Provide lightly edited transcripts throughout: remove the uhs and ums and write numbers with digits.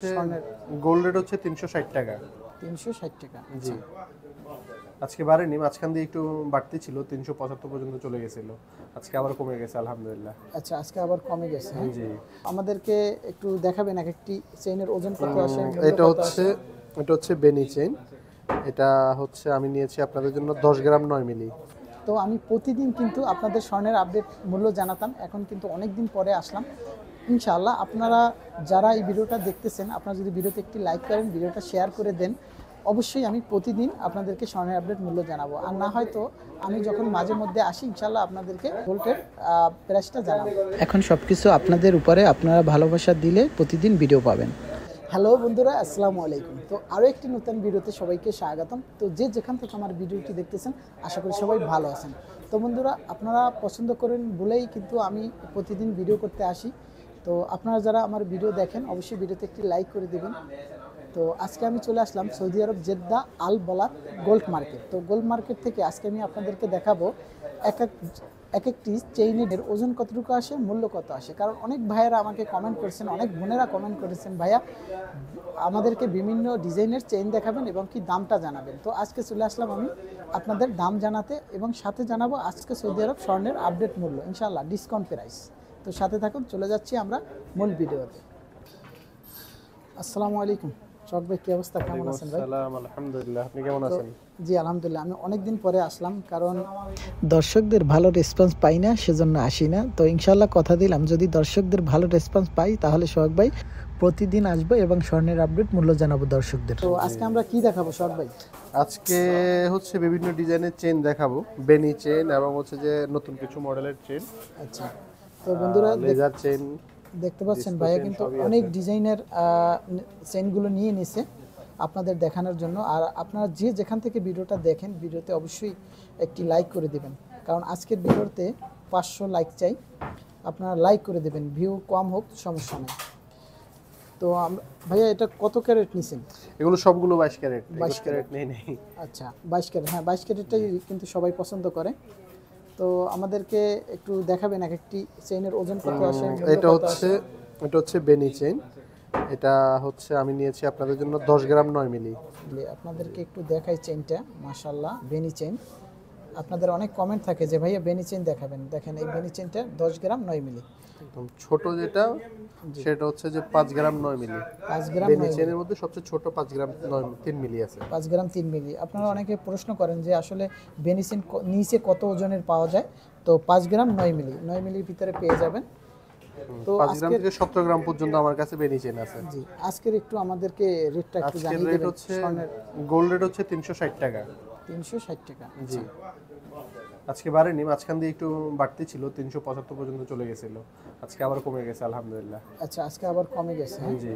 স্বর্ণের gold rate হচ্ছে 360 টাকা। 360 টাকা। জি, আজকে বাড়েনি, মাঝখান দিয়ে একটু বাড়তি ছিল, 375 পর্যন্ত চলে গেছিল। আজকে আবার কমে গেছে আলহামদুলিল্লাহ। আচ্ছা, আজকে আবার কমে গেছে। হ্যাঁ, জি, আমাদেরকে একটু দেখাবেন এক একটি চেইনের ওজন কত আসে, মূল্য এটা কত হচ্ছে আসে? এটা হচ্ছে বেনি চেইন। এটা হচ্ছে আমি নিয়েছি আপনাদের জন্য 10 গ্রাম 9 মিলি। তো আমি প্রতিদিন কিন্তু আপনাদের স্বর্ণের আপডেট মূল্য জানাতাম, এখন কিন্তু অনেক দিন পরে আসলাম। ইনশাআল্লাহ আপনারা যারা এই ভিডিওটা দেখতেছেন, আপনারা যদি ভিডিওতে একটি লাইক করেন, ভিডিওটা শেয়ার করে দেন, অবশ্যই আমি প্রতিদিন আপনাদেরকে স্বর্ণের আপডেট মূল্য জানাবো। আর না হয়তো আমি যখন মাঝে মধ্যে আসি ইনশাআল্লাহ আপনাদেরকে গোল্ডের প্রাইসটা জানাবো। এখন সব কিছু আপনাদের উপরে, আপনারা ভালোবাসা দিলে প্রতিদিন ভিডিও পাবেন। হ্যালো বন্ধুরা, আসসালামু আলাইকুম। তো আরও একটি নতুন ভিডিওতে সবাইকে স্বাগতম। তো যে যেখান থেকে আমার ভিডিওটি দেখতেছেন, আশা করি সবাই ভালো আছেন। তো বন্ধুরা, আপনারা পছন্দ করেন বলেই কিন্তু আমি প্রতিদিন ভিডিও করতে আসি। তো আপনারা যারা আমার ভিডিও দেখেন, অবশ্যই ভিডিওতে একটি লাইক করে দেবেন। তো আজকে আমি চলে আসলাম সৌদি আরব জেদ্দা আল বালাদ গোল্ড মার্কেট। তো গোল্ড মার্কেট থেকে আজকে আমি আপনাদেরকে দেখাবো এক একটি চেইনের ওজন কতটুকু আসে, মূল্য কত আসে। কারণ অনেক ভাইয়েরা আমাকে কমেন্ট করেছেন, অনেক বোনেরা কমেন্ট করেছেন, ভাইয়া আমাদেরকে বিভিন্ন ডিজাইনের চেইন দেখাবেন এবং কি দামটা জানাবেন। তো আজকে চলে আসলাম আমি আপনাদের দাম জানাতে, এবং সাথে জানাবো আজকে সৌদি আরব স্বর্ণের আপডেট মূল্য, ইনশাআল্লাহ ডিসকাউন্ট প্রাইস। তো সাথে থাকুন, চলে যাচ্ছি আমরা মূল ভিডিওতে। আসসালামু আলাইকুম শখ ভাই, কি অবস্থা, কেমন আছেন ভাই? সালাম, আলহামদুলিল্লাহ। আপনি কেমন আছেন? জি আলহামদুলিল্লাহ, আমি অনেক দিন পরে আসলাম, কারণ দর্শকদের ভালো রেসপন্স পাই না, সেজন্য আসি না। তো ইনশাআল্লাহ কথা দিলাম, যদি দর্শকদের ভালো রেসপন্স পাই তাহলে সোহাগ ভাই প্রতিদিন আসবো এবং স্বর্ণের আপডেট মূল্য জানাবো দর্শকদের। তো আজকে আমরা কি দেখাবো সোহাগ ভাই? আজকে হচ্ছে বিভিন্ন ডিজাইনের চেইন দেখাবো, বেনি চেইন এবং হচ্ছে যে নতুন কিছু মডেলের চেইন। আচ্ছা, তো বন্ধুরা লেজার চেইন দেখতে পাচ্ছেন ভাইয়া কিন্তু অনেক ডিজাইনের চেইনগুলো নিয়ে নিছে আপনাদের দেখানোর জন্য। আর আপনারা যে যেখান থেকে ভিডিওটা দেখেন, ভিডিওতে অবশ্যই একটি লাইক করে দেবেন, কারণ আজকের ভিডিওতে 500 লাইক চাই। আপনারা লাইক করে দেবেন, ভিউ কম হোক সমস্যা নেই। তো ভাইয়া এটা কত ক্যারেট নিছেন? এগুলো সবগুলো 22 ক্যারেট। 22 ক্যারেট নেই। আচ্ছা, 22 ক্যারেট। হ্যাঁ, 22 ক্যারেটটাই কিন্তু সবাই পছন্দ করে। তো আমাদেরকে একটু দেখাবেন এক একটি চেইনের ওজন কত আসে, এটা হচ্ছে বেনি চেইন। এটা হচ্ছে আমি নিয়েছি আপনাদের জন্য 10 গ্রাম 9 মিলি। আপনাদেরকে একটু দেখাই চেইনটা, মাশাআল্লাহ বেনি চেইন। আপনাদের অনেক কমেন্ট থাকে যে ভাইয়া বেনি চেইন দেখাবেন। দেখেন এই বেনি চেইনটা 10 গ্রাম 9 মিলি। একদম ছোট যেটা, সেটা হচ্ছে যে 5 গ্রাম 9 মিলি। 5 গ্রাম বেনি চেইনের মধ্যে সবচেয়ে ছোট 5 গ্রাম 3 মিলি আছে। 5 গ্রাম 3 মিলি। আপনারা অনেকে প্রশ্ন করেন যে আসলে বেনি চেইন নিচে কত ওজনের পাওয়া যায়। তো 5 গ্রাম 9 মিলি, 9 মিলির ভিতরে পেয়ে যাবেন। তো 5 গ্রাম থেকে 17 গ্রাম পর্যন্ত আমার কাছে বেনি চেইন আছে। জি, আজকের একটু আমাদেরকে রেটটা একটু জানিয়ে রেট দেবেন। হচ্ছে গোল্ড রেট হচ্ছে 360 টাকা। 360 টাকা। জি, আজকে বাড়েনি, মাঝখান দিয়ে একটু বাড়তি ছিল, 375 পর্যন্ত চলে গেছিল। আজকে আবার কমে গেছে আলহামদুলিল্লাহ। আচ্ছা, আজকে আবার কমে গেছে। জি,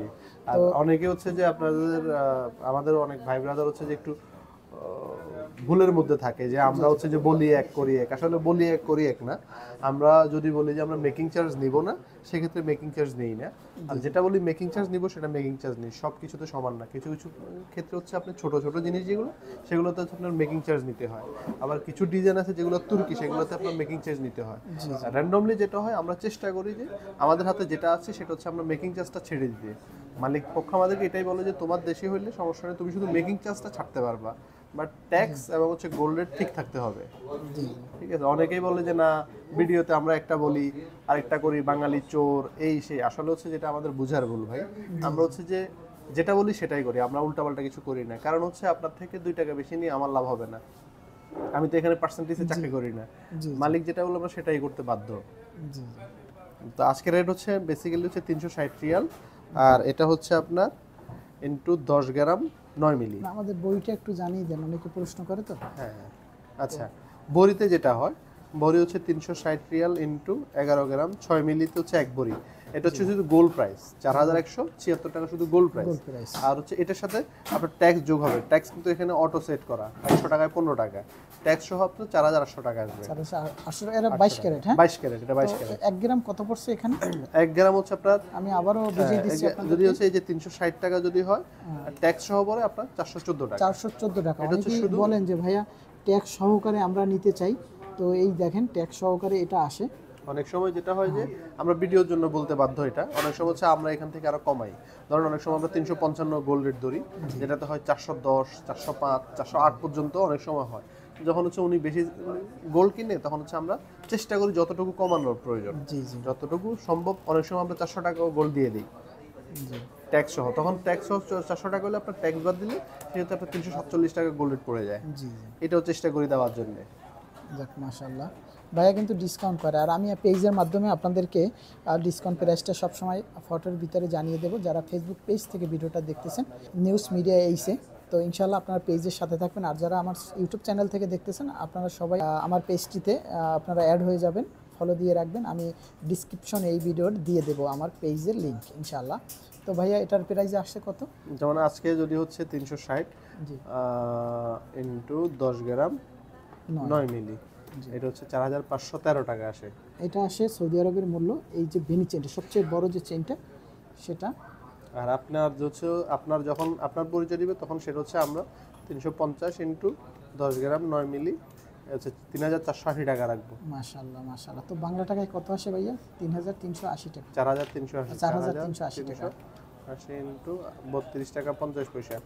আর অনেকে হচ্ছে যে আপনাদের আমাদের অনেক ভাই ব্রাদার হচ্ছে যে একটু ভুলের মধ্যে থাকে যে আমরা হচ্ছে যে বলি এক করি এক, আসলে বলি এক করি এক না। আমরা যদি বলি যে আমরা মেকিং চার্জ নিব না, সেক্ষেত্রে মেকিং চার্জ নেই না। আর যেটা বলি মেকিং চার্জ নিব, সেটা মেকিং চার্জ নেই। সব কিছুতে সমান না। কিছু কিছু ক্ষেত্রে হচ্ছে আপনি ছোট ছোট জিনিস যেগুলো, সেগুলোতে হচ্ছে আপনার মেকিং চার্জ নিতে হয়। আবার কিছু ডিজাইন আছে যেগুলো তুর্কি, সেগুলোতে আপনার মেকিং চার্জ নিতে হয়। র্যান্ডমলি যেটা হয়, আমরা চেষ্টা করি যে আমাদের হাতে যেটা আছে সেটা হচ্ছে আমরা মেকিং চার্জটা ছেড়ে দিতে। মালিক পক্ষ আমাদেরকে এটাই বলে যে তোমার দেশে হইলে সমস্যা নেই, তুমি শুধু মেকিং চার্জটা ছাড়তে পারবা, বাট ট্যাক্স এবং হচ্ছে গোল্ড রেট ঠিক থাকতে হবে। ঠিক আছে, অনেকেই বলে যে না, ভিডিওতে আমরা একটা বলি আরেকটা করি, বাঙালি চোর এই সেই। আসলে হচ্ছে যেটা আমাদের বুঝার ভুল ভাই। আমরা হচ্ছে যে যেটা বলি সেটাই করি, আমরা উল্টাপাল্টা কিছু করি না। কারণ হচ্ছে আপনার থেকে 2 টাকা বেশি নিয়ে আমার লাভ হবে না। আমি তো এখানে পার্সেন্টেজে চাকরি করি না। মালিক যেটা বললো আমরা সেটাই করতে বাধ্য। তো আজকের রেট হচ্ছে বেসিক্যালি হচ্ছে 360 রিয়াল। আর এটা হচ্ছে আপনার ইনটু 10 গ্রাম 9 মিলি। আমাদের বইটা একটু জানিয়ে দেন, অনেকে প্রশ্ন করে তো। হ্যাঁ, আচ্ছা, বড়িতে যেটা হয়, বড়ি হচ্ছে 360 রিয়াল ইনটু 11 গ্রাম 6 মিলিতে হচ্ছে এক বড়ি। এটা হচ্ছে শুধু গোল্ড প্রাইস 4176 টাকা, শুধু গোল্ড প্রাইস। আর হচ্ছে এটার সাথে আপনার ট্যাক্স যোগ হবে। ট্যাক্স কিন্তু এখানে অটো সেট করা, 100 টাকায় 15 টাকা ট্যাক্স সহ আপনার 4800 টাকা আসবে। 22 ক্যারেট। হ্যাঁ, 22 ক্যারেট, এটা 22 ক্যারেট। 1 গ্রাম কত পড়ছে এখানে? 1 গ্রাম হচ্ছে আপনার, আমি আবারও বুঝিয়ে দিচ্ছি আপনাদের। যদি হচ্ছে এই যে 360 টাকা যদি হয়, ট্যাক্স সহ পড়ে আপনার 414 টাকা। 414 টাকা। অনেকেই বলেন যে ভাইয়া ট্যাক্স সহকারে আমরা নিতে চাই, তো এই দেখেন ট্যাক্স সহকারে এটা আসে। অনেক সময় যেটা হয় যে আমরা ভিডিওর জন্য বলতে বাধ্য, এটা অনেক সময় হচ্ছে আমরা এখান থেকে আরো কমাই। ধরেন অনেক সময় আমরা 355 গোল্ড রেট ধরি, যেটাতে হয় 410, 405, 408 পর্যন্ত অনেক সময় হয়। যখন হচ্ছে উনি বেশি গোল্ড কিনে তখন হচ্ছে আমরা চেষ্টা করি যতটুকু কমানোর প্রয়োজন, জি জি যতটুকু সম্ভব। অনেক সময় আমরা 400 টাকাও গোল্ড দিয়ে দিই জি ট্যাক্স সহ, তখন ট্যাক্স সহ 400 টাকা হলে আপনার ট্যাক্স বাদ দিলে সেক্ষেত্রে আপনার 347 টাকা গোল্ড রেট পড়ে যায়। জি জি এটাও চেষ্টা করি দেওয়ার জন্য। যাক মাশাআল্লাহ, ভাইয়া কিন্তু ডিসকাউন্ট করে। আর আমি পেজের মাধ্যমে আপনাদেরকে ডিসকাউন্ট প্রাইসটা সবসময় ফটোর ভিতরে জানিয়ে দেবো। যারা ফেসবুক পেজ থেকে ভিডিওটা দেখতেছেন, নিউজ মিডিয়া এইসে, তো ইনশাআল্লাহ আপনারা পেজের সাথে থাকবেন। আর যারা আমার ইউটিউব চ্যানেল থেকে দেখতেছেন, আপনারা সবাই আমার পেজটিতে আপনারা অ্যাড হয়ে যাবেন, ফলো দিয়ে রাখবেন। আমি ডিসক্রিপশনে এই ভিডিওর দিয়ে দেবো আমার পেজের লিঙ্ক ইনশাআল্লাহ। তো ভাইয়া এটার প্রাইস আসছে কত? যেমন আজকে যদি হচ্ছে 360 জি ইন্টু 10 গ্রাম 9 মিলি, এটা হচ্ছে 4513 টাকা আসে। এটা আসে সৌদি আরবের মূল্য। এই যে বেনি চেনটা, সবচেয়ে বড় যে চেনটা সেটা। আর আপনার হচ্ছে আপনার যখন আপনার পরিচয় দিবে তখন সেটা হচ্ছে আমরা 350 ইন্টু 10 গ্রাম 9 মিলি হচ্ছে 3480 টাকা রাখবো। মাশাআল্লাহ মাশাআল্লাহ। তো বাংলা টাকায় কত আসে ভাইয়া? 3380 টাকা। 4380 4380 টাকা। 80 ইন্টু 32 টাকা 50 পয়সা,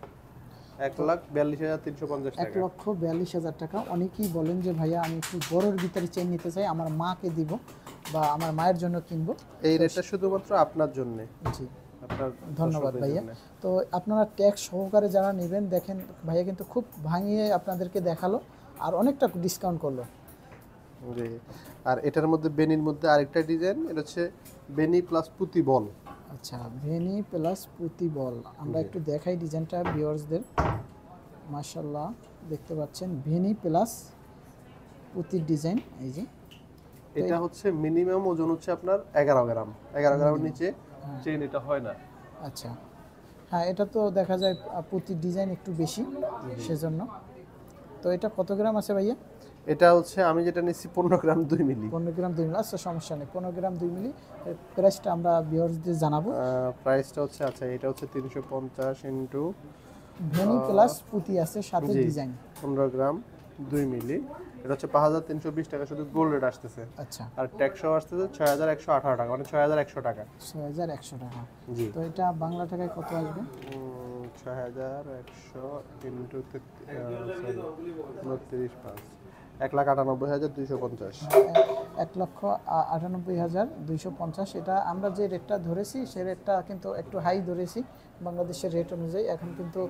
1,42,350 টাকা। 1,42,000 টাকা। অনেকেই বলেন যে ভাইয়া আমি একটু বড়র ভিতরে চেন নিতে চাই, আমার মাকে দিব বা আমার মায়ের জন্য কিনবো। এই রেটটা শুধুমাত্র আপনার জন্য। জি আপনার ধন্যবাদ দর্শকদের ভাইয়া। জন্যে। তো আপনারা ট্যাক্স সহকারে যারা নেবেন, দেখেন ভাইয়া কিন্তু খুব ভাঙিয়ে আপনাদেরকে দেখালো আর অনেকটা ডিসকাউন্ট করলো। জি। আর এটার মধ্যে বেনির মধ্যে আরেকটা ডিজাইন, এটা হচ্ছে বেনি প্লাস পুঁতি বল। আচ্ছা, ভেনি প্লাস পুঁতি বল, আমরা একটু দেখাই ডিজাইনটা ভিউয়ার্সদের। মাশাআল্লাহ, দেখতে পাচ্ছেন ভেনি প্লাস পুঁতির ডিজাইন। এই যে এটা হচ্ছে মিনিমাম ওজন হচ্ছে আপনার 11 গ্রাম, 11 গ্রামের নিচে চেইন এটা হয় না। আচ্ছা, হ্যাঁ এটা তো দেখা যায় পুঁতির ডিজাইন একটু বেশি, সেজন্য। তো এটা কত গ্রাম আছে ভাইয়া? এটা হচ্ছে আমি যেটা নিচ্ছি 15 গ্রাম 2 মিলি। 15 গ্রাম 2 মিলি, আচ্ছা সমস্যা নেই। 15 গ্রাম 2 মিলি প্রাইসটা আমরা ভিউয়ার্সদের জানাবো। প্রাইসটা হচ্ছে আচ্ছা এটা হচ্ছে 350 ইন্টু ভেনি প্লাস পুঁতি আছে সাথে জি, ডিজাইন। 15 গ্রাম 2 মিলি, এটা হচ্ছে 5320 টাকা শুধু গোল্ড রেট আসতেছে। আচ্ছা, আর ট্যাক্সও আসতেছে 6118 টাকা, মানে 6100 টাকা। 6100 টাকা। জি। তো এটা বাংলা টাকায় কত আসবে? 6100 ইন্টু 29.5, 1,98,250। 1,98,250। এটা আমরা যে রেটটা ধরেছি সেই রেটটা কিন্তু একটু হাই ধরেছি বাংলাদেশের রেট অনুযায়ী। এখন কিন্তু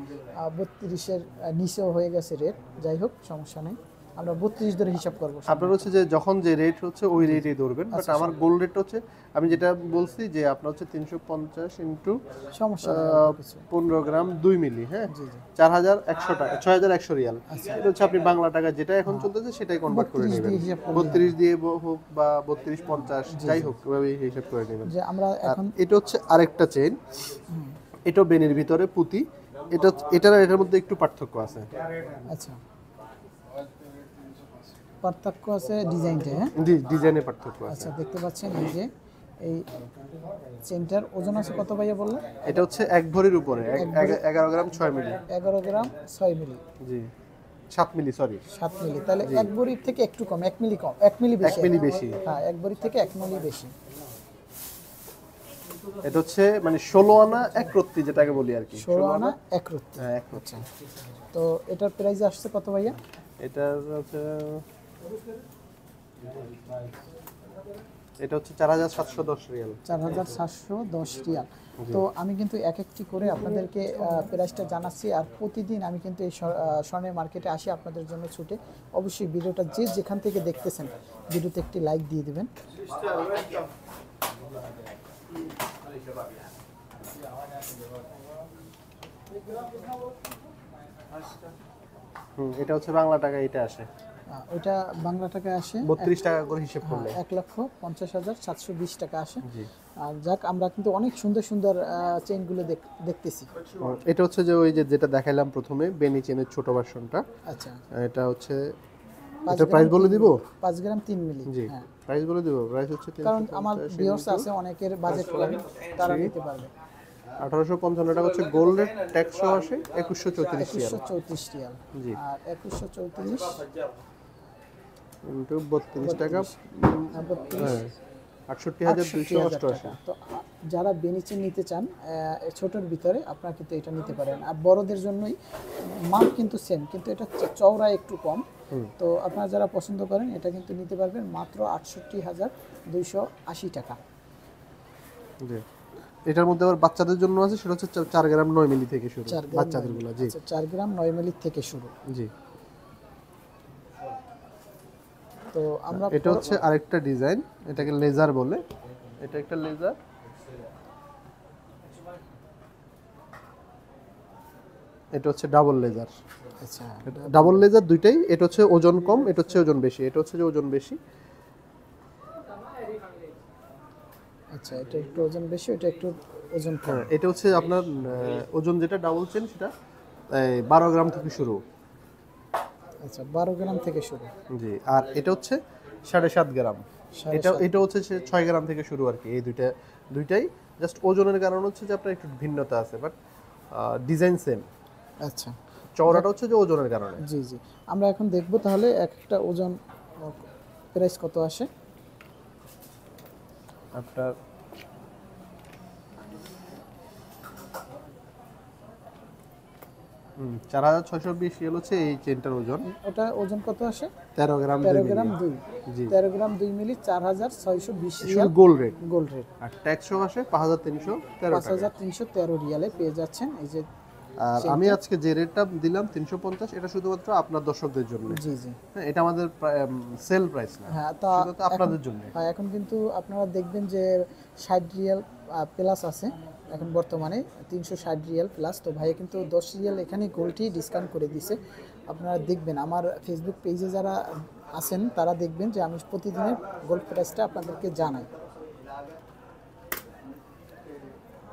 32-এর নিচেও হয়ে গেছে রেট। যাই হোক, সমস্যা নেই, আমরা 32 ধরে হিসাব করবো। আপনার হচ্ছে যে যখন যে রেট হচ্ছে ওই রেটেই ধরবেন, বাট আমার গোল্ড রেট হচ্ছে আমি যেটা বলছি যে আপনার হচ্ছে 350 ইন্টু সমস্যা নেই, 15 গ্রাম 2 মিলি, হ্যাঁ, জি জি 4100 টাকা, 6100 রিয়াল। এটা হচ্ছে আপনি বাংলা টাকা যেটা এখন চলতেছে সেটাই কনভার্ট করে 32 নেবেন। দিয়ে হিসাব করলে 32 দিয়ে হোক বা 3250 যাই হোক, ওইভাবে হিসাব করে নেবেন। যে আমরা আর এখন এটা হচ্ছে আরেকটা চেইন, এটাও বেনের ভিতরে পুঁতি। এটা এটার আর এটার মধ্যে একটু পার্থক্য আছে। আচ্ছা, পার্থক্য আছে ডিজাইনটা, হ্যাঁ ডিজাইনের পার্থক্য আছে। আচ্ছা, দেখতে পাচ্ছেন এই যে এই চেনটার ওজন আছে কত ভাইয়া বললেন? এটা হচ্ছে 1 ভরির উপরে 11 গ্রাম 6 মিলি। 11 গ্রাম 6 মিলি, জি 7 মিলি, সরি 7 মিলি। তাহলে 1 ভরির থেকে একটু কম, 1 মিলি কম, 1 মিলি 1 বেশি। মিলি বেশি। হ্যাঁ, 1 ভরির থেকে 1 মিলি বেশি। এটা হচ্ছে মানে 16 আনা 1 রত্তি যেটাকে বলি আর কি। 16 আনা 1 রত্তি। হ্যাঁ 1 রত্তি। তো এটার প্রাইস আসছে কত ভাইয়া? এটা হচ্ছে 4710 রিয়াল। 4710 রিয়াল। তো আমি কিন্তু এক একটি করে আপনাদেরকে প্রাইসটা জানাচ্ছি। আর প্রতিদিন আমি কিন্তু এই স্বর্ণের মার্কেটে আসি আপনাদের জন্য ছুটে। অবশ্যই ভিডিওটা যে যেখান থেকে দেখতেছেন, ভিডিওতে একটি লাইক দিয়ে দিবেন। এটা হচ্ছে বাংলা টাকা, এটা আসে ওইটা বাংলা টাকায় আসে 32 টাকা করে হিসাব করলে 1,50,720 টাকা আসে। জি। আর যাক, আমরা কিন্তু অনেক সুন্দর সুন্দর চেইনগুলো দেখতেছি। এটা হচ্ছে যে ওই যে যেটা দেখাইলাম প্রথমে বেনি চেনের ছোট ভার্সনটা। আচ্ছা, এটা হচ্ছে এটা প্রাইস বলে দিব 5 গ্রাম 3 মিলি। জি, হ্যাঁ, প্রাইস বলে দিব। প্রাইস হচ্ছে কারণ আমার ভিউয়ার্স আছে অনেকের বাজেট কম, তারা নিতে পারবে। 1855 টাকা হচ্ছে গোল্ড রেট, ট্যাক্স সহ আসে 2134 রিয়াল। 2134 রিয়াল। জি। আর 2134 ইন্টু 32 টাকা, 32 হ্যাঁ 68,288। টাকা। তো যারা বেনিচে নিতে চান ছোটোর ভিতরে আপনারা কিন্তু এটা নিতে পারেন। আর বড়দের জন্যই মাপ কিন্তু সেম, কিন্তু এটা চওড়া একটু কম। তো আপনারা যারা পছন্দ করেন এটা কিন্তু নিতে পারবেন মাত্র 68,280 টাকা। জি, এটার মধ্যে আবার বাচ্চাদের জন্য আছে, সেটা হচ্ছে 4 গ্রাম 9 মিলি থেকে শুরু, 4 গ্রাম বাচ্চাদেরগুলো। জি 4 গ্রাম 9 মিলি থেকে শুরু। জি। তো আমরা এটা হচ্ছে আরেকটা ডিজাইন, এটাকে লেজার বলে। এটা একটা লেজার, এটা হচ্ছে ডাবল লেজার। আচ্ছা ডাবল লেজার দুইটাই, এটা হচ্ছে ওজন কম, এটা হচ্ছে ওজন বেশি। এটা হচ্ছে যে ওজন বেশি। আচ্ছা, এটা একটু ওজন বেশি, এটা একটু ওজন কম। হ্যাঁ, এটা হচ্ছে আপনার ওজন যেটা ডাবল চেন সেটা 12 গ্রাম থেকে শুরু। আচ্ছা 12 গ্রাম থেকে শুরু। জি, আর এটা হচ্ছে 7.5 গ্রাম। এটা 7.5 এটা হচ্ছে 6 গ্রাম থেকে শুরু আর কি। এই দুইটাই জাস্ট ওজনের কারণ হচ্ছে যে আপনার একটু ভিন্নতা আছে, বাট ডিজাইন সেম। আচ্ছা চওড়াটা হচ্ছে যে ওজনের কারণে। জি জি, আমরা এখন দেখব তাহলে একটা ওজন প্রাইস কত আসে। আপনার 4620 রিয়াল হচ্ছে এই চেনটার ওজন। ওটা ওজন কত আসে? 13 গ্রাম 13 2 গ্রাম মিলি। 2। জি, 13 গ্রাম 2 মিলি 4620 শুধু real gold rate. Gold rate. আর ট্যাক্সও আসে 5313 টাকা। 5313 রিয়ালে পেয়ে যাচ্ছেন এই যে। আর আমি আজকে যে রেটটা দিলাম 350, এটা শুধুমাত্র আপনার দর্শকদের জন্য। জি জি, হ্যাঁ, এটা আমাদের সেল প্রাইস না, হ্যাঁ তা শুধু আপনাদের জন্য। হ্যাঁ, এখন কিন্তু আপনারা দেখবেন যে 60 রিয়াল প্লাস আছে এখন বর্তমানে, 360 রিয়াল প্লাস। তো ভাই কিন্তু 10 রিয়াল এখানে গোল্ডটি ডিসকাউন্ট করে দিছে। আপনারা দেখবেন আমার ফেসবুক পেজে যারা আছেন তারা দেখবেন যে আমি প্রতিদিনের গোল্ড প্রাইসটা আপনাদেরকে জানাই।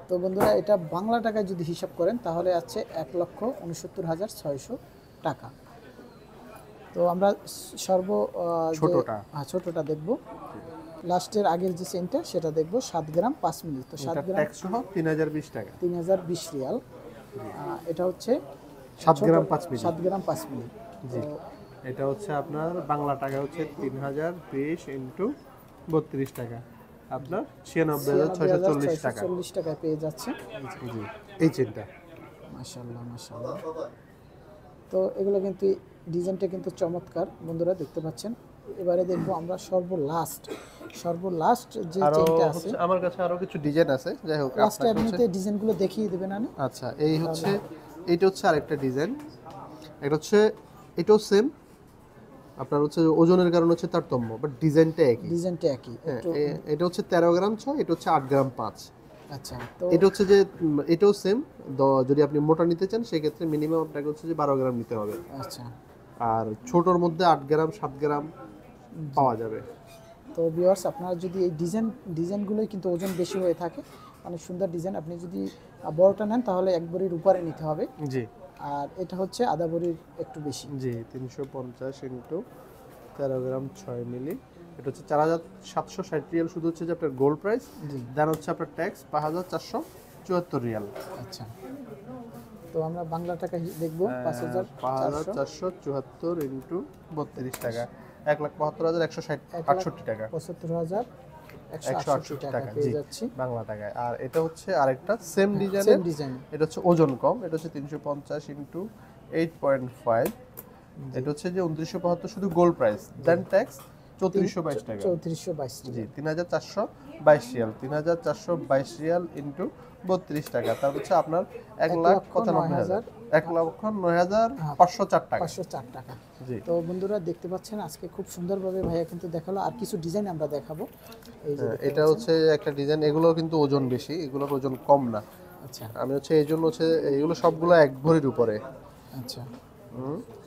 তো বন্ধুরা, এটা বাংলা টাকায় যদি হিসাব করেন তাহলে আছে 1,69,600 টাকা। তো আমরা ছোটটা দেখব, লাস্টের আগের যে চেনটা সেটা দেখব 7 গ্রাম 5 মিলি। তো 7 গ্রাম ট্যাক্স সহ 3020 টাকা। 3020 রিয়াল। এটা হচ্ছে 7 গ্রাম 5 মিলি। 7 গ্রাম 5 মিলি। জি, এটা হচ্ছে আপনার বাংলা টাকা হচ্ছে 3020 ইন্টু 32 টাকা, আপনার 96,640 টাকা। 46 টাকায় পেয়ে যাচ্ছে। জি, এই চেনটা। মাশাআল্লাহ মাশাআল্লাহ। তো এগুলো কিন্তু ডিজাইনটা কিন্তু চমৎকার বন্ধুরা, দেখতে পাচ্ছেন। এবারে দেখবো আমরা সর্বলাস্ট যে আরো চেনটা আছে। হচ্ছে আমার কাছে আরো কিছু ডিজাইন আছে, যাই হোক লাস্টে আপনিতে ডিজাইনগুলো দেখিয়ে দেবেন। আমি আচ্ছা, এই হচ্ছে, এইটা হচ্ছে আরেকটা ডিজাইন। এটা হচ্ছে, এটাও সেম, আপনার হচ্ছে ওজনের কারণে হচ্ছে তারতম্য, বাট ডিজাইনটা একই। হ্যাঁ, এটা হচ্ছে 13 গ্রাম 6, এটা হচ্ছে 8 গ্রাম 5। আচ্ছা, তো এটা হচ্ছে যে এটাও সেম। যদি আপনি মোটা নিতে চান সেক্ষেত্রে মিনিমাম আপনাকে হচ্ছে যে 12 গ্রাম নিতে হবে। আচ্ছা, আর ছোটর মধ্যে 8 গ্রাম 7 গ্রাম পাওয়া যাবে। তো ভিউয়ার্স, আপনারা যদি এই ডিজাইনগুলোই কিন্তু ওজন বেশি হয়ে থাকে, অনেক সুন্দর ডিজাইন। আপনি যদি বড়টা নেন তাহলে এক ভরির উপরে নিতে হবে। জি আর এটা হচ্ছে আধা ভরির একটু বেশি। জি, 350 ইন্টু 13 গ্রাম 6 মিলি। এটা হচ্ছে 4760 রিয়াল শুধু হচ্ছে যে আপনার গোল্ড প্রাইস। দেন হচ্ছে আপনার ট্যাক্স 5474 রিয়াল। আচ্ছা, তো আমরা বাংলা টাকা দেখব 5474 ইন্টু 32 টাকা, 1,75,168 টাকা। 75,168 টাকা পেয়ে যাচ্ছি বাংলা টাকায়। আর এটা হচ্ছে আরেকটা সেম ডিজাইন। এটা হচ্ছে ওজন কম, এটা হচ্ছে 350 ইন্টু 8.5। এটা হচ্ছে যে 2975 শুধু গোল্ড প্রাইস, দেন ট্যাক্স 3422 টাকা। 3422 জি, 3422 রিয়াল। 3422 রিয়াল ইন্টু 32 টাকা, তার হচ্ছে আপনার 1,09,504 টাকা। 504 টাকা। জি, তো বন্ধুরা দেখতে পাচ্ছেন আজকে খুব সুন্দরভাবে ভাইয়া কিন্তু দেখালো। আর কিছু ডিজাইন আমরা দেখাবো। এই যে এটা হচ্ছে একটা ডিজাইন, এগুলো কিন্তু ওজন বেশি, এগুলোর ওজন কম না। আচ্ছা আমি হচ্ছে এই জন্য হচ্ছে এগুলো সবগুলো এক ভরির উপরে। আচ্ছা,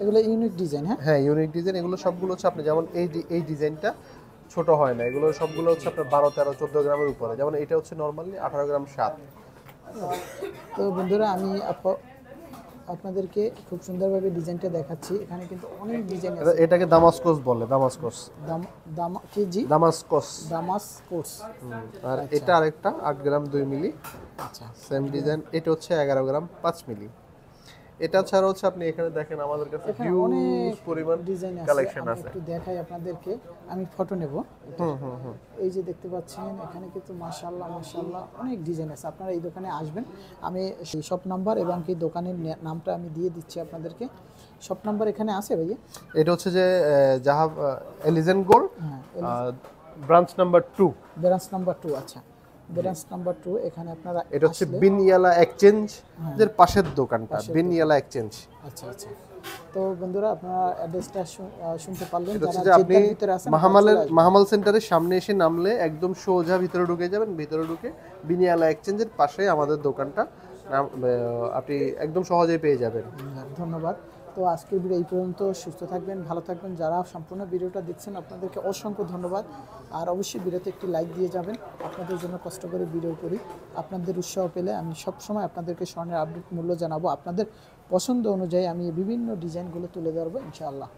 এগুলো ইউনিক ডিজাইন। হ্যাঁ, ইউনিক ডিজাইন। এগুলো সবগুলো হচ্ছে আপনি যেমন এই ডিজাইনটা ছোট হয় না, এগুলো সবগুলো হচ্ছে আপনার 12, 13, 14 গ্রামের উপরে। যেমন এটা হচ্ছে নরমালি 18 গ্রাম 7। তো বন্ধুরা, আমি আপনাদেরকে খুব সুন্দরভাবে ডিজাইনটা দেখাচ্ছি। এখানে কিন্তু অনেক ডিজাইন আছে। এটাকে দামাস্কস বলে, দামাস্কস। দামাস্কস। আর এটা আরেকটা 8 গ্রাম 2 মিলি। আচ্ছা, সেম ডিজাইন। এটা হচ্ছে 11 গ্রাম 5 মিলি। এটা ছাড়া হচ্ছে আপনি এখানে দেখেন আমাদের কাছে এখানে হিউজ অনেক পরিমাণ ডিজাইন আছে, কালেকশন আমি আছে। একটু দেখাই আপনাদেরকে, আমি ফটো নেব। এই যে দেখতে পাচ্ছেন এখানে কিন্তু মাশাআল্লাহ মাশাআল্লাহ অনেক ডিজাইন আছে। আপনারা এই দোকানে আসবেন, আমি সেই শপ নাম্বার এবং কি দোকানের নামটা আমি দিয়ে দিচ্ছি আপনাদেরকে। শপ নাম্বার এখানে আছে ভাইয়া? এটা হচ্ছে যে জাহাব এলিজেন্ট গোল্ড হ্যাঁ, ব্রাঞ্চ নাম্বার 2। Branch number 2। আচ্ছা, ব্রাঞ্চ নাম্বার 2 এখানে আপনারা এটা হচ্ছে বিনিয়ালা এক্সচেঞ্জ এর পাশের দোকানটা, বিনিয়ালা এক্সচেঞ্জ। আচ্ছা আচ্ছা। তো বন্ধুরা আপনারা অ্যাড্রেসটা শুনতে পারলেন, এটা হচ্ছে যারা যে আপনি জেদ্দার ভিতরে আছেন মাহামাল সেন্টারের সামনে এসে নামলে একদম সোজা ভিতরে ঢুকে যাবেন, ভিতরে ঢুকে বিনিয়ালা এক্সচেঞ্জের পাশে আমাদের দোকানটা, আপনি একদম সহজেই পেয়ে যাবেন। ধন্যবাদ। তো আজকের ভিডিও এই পর্যন্ত। সুস্থ থাকবেন, ভালো থাকবেন। যারা সম্পূর্ণ ভিডিওটা দেখছেন আপনাদেরকে অসংখ্য ধন্যবাদ। আর অবশ্যই ভিডিওতে একটি লাইক দিয়ে যাবেন, আপনাদের জন্য কষ্ট করে ভিডিও করি। আপনাদের উৎসাহ পেলে আমি সবসময় আপনাদেরকে স্বর্ণের আপডেট মূল্য জানাবো। আপনাদের পছন্দ অনুযায়ী আমি বিভিন্ন ডিজাইনগুলো তুলে ধরবো ইনশাআল্লাহ।